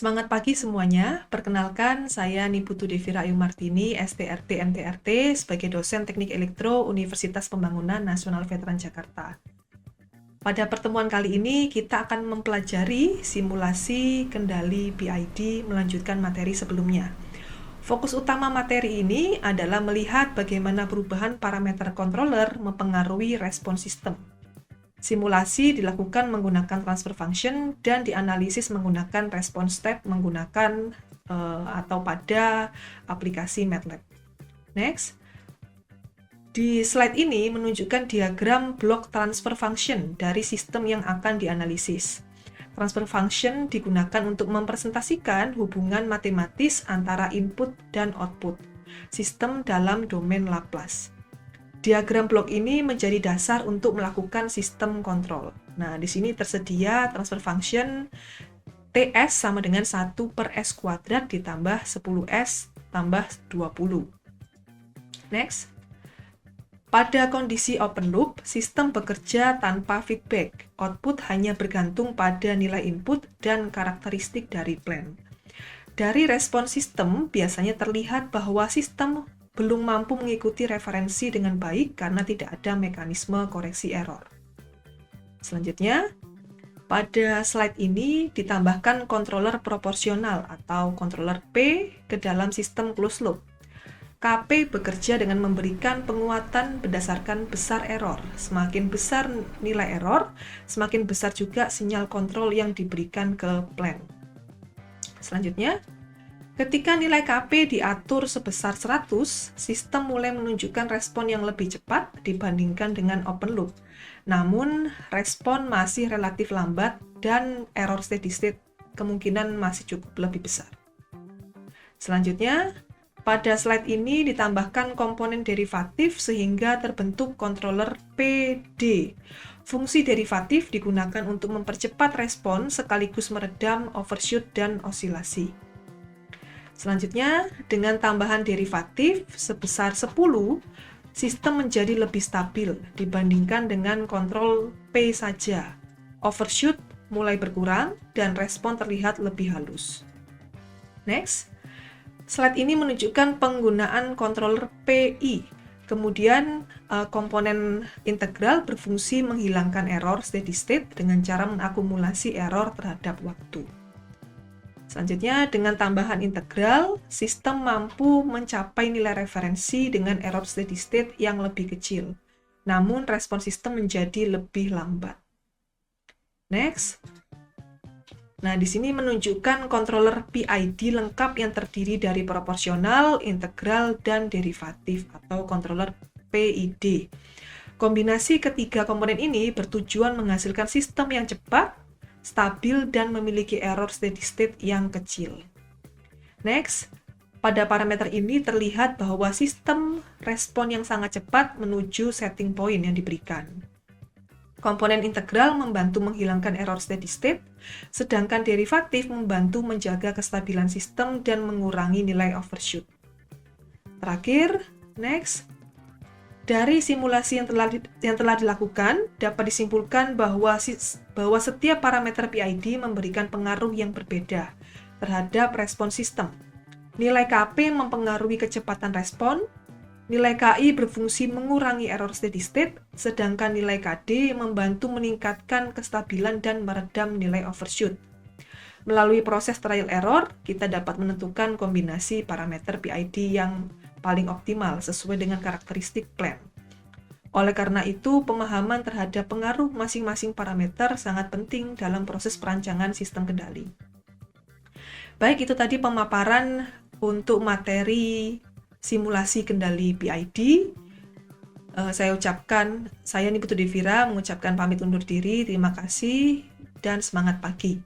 Semangat pagi semuanya, perkenalkan saya Niputu Devira Ayu Martini, STRT MTRT, sebagai dosen Teknik Elektro Universitas Pembangunan Nasional Veteran Jakarta. Pada pertemuan kali ini kita akan mempelajari simulasi kendali PID melanjutkan materi sebelumnya. Fokus utama materi ini adalah melihat bagaimana perubahan parameter controller mempengaruhi respon sistem. Simulasi dilakukan menggunakan transfer function dan dianalisis menggunakan response step menggunakan atau pada aplikasi MATLAB. Next. Di slide ini menunjukkan diagram blok transfer function dari sistem yang akan dianalisis. Transfer function digunakan untuk mempresentasikan hubungan matematis antara input dan output sistem dalam domain Laplace. Diagram blok ini menjadi dasar untuk melakukan sistem kontrol. Nah, di sini tersedia transfer function TS sama dengan 1 per S kuadrat ditambah 10S tambah 20. Next. Pada kondisi open loop, sistem bekerja tanpa feedback. Output hanya bergantung pada nilai input dan karakteristik dari plan. Dari respon sistem, biasanya terlihat bahwa sistem belum mampu mengikuti referensi dengan baik karena tidak ada mekanisme koreksi error. Selanjutnya, pada slide ini ditambahkan controller proporsional atau controller P ke dalam sistem closed loop. KP bekerja dengan memberikan penguatan berdasarkan besar error. Semakin besar nilai error, semakin besar juga sinyal kontrol yang diberikan ke plan. Selanjutnya, ketika nilai KP diatur sebesar 100, sistem mulai menunjukkan respon yang lebih cepat dibandingkan dengan open loop. Namun, respon masih relatif lambat dan error steady state kemungkinan masih cukup lebih besar. Selanjutnya, pada slide ini ditambahkan komponen derivatif sehingga terbentuk controller PD. Fungsi derivatif digunakan untuk mempercepat respon sekaligus meredam overshoot dan osilasi. Selanjutnya, dengan tambahan derivatif sebesar 10, sistem menjadi lebih stabil dibandingkan dengan kontrol P saja. Overshoot mulai berkurang dan respon terlihat lebih halus. Next. Slide ini menunjukkan penggunaan controller PI. Kemudian komponen integral berfungsi menghilangkan error steady state dengan cara mengakumulasi error terhadap waktu. Selanjutnya, dengan tambahan integral, sistem mampu mencapai nilai referensi dengan error steady state yang lebih kecil. Namun, respon sistem menjadi lebih lambat. Next. Nah, di sini menunjukkan controller PID lengkap yang terdiri dari proporsional, integral, dan derivatif atau controller PID. Kombinasi ketiga komponen ini bertujuan menghasilkan sistem yang cepat, stabil, dan memiliki error steady state yang kecil. Next, pada parameter ini terlihat bahwa sistem respon yang sangat cepat menuju setting point yang diberikan. Komponen integral membantu menghilangkan error steady state, sedangkan derivatif membantu menjaga kestabilan sistem dan mengurangi nilai overshoot. Terakhir, next. Dari simulasi yang telah dilakukan, dapat disimpulkan bahwa setiap parameter PID memberikan pengaruh yang berbeda terhadap respon sistem. Nilai KP mempengaruhi kecepatan respon, nilai KI berfungsi mengurangi error steady state, sedangkan nilai KD membantu meningkatkan kestabilan dan meredam nilai overshoot. Melalui proses trial error, kita dapat menentukan kombinasi parameter PID yang paling optimal sesuai dengan karakteristik plan. Oleh karena itu, pemahaman terhadap pengaruh masing-masing parameter sangat penting dalam proses perancangan sistem kendali. Baik, itu tadi pemaparan untuk materi simulasi kendali PID. Saya Niputu Devira mengucapkan pamit undur diri. Terima kasih dan semangat pagi.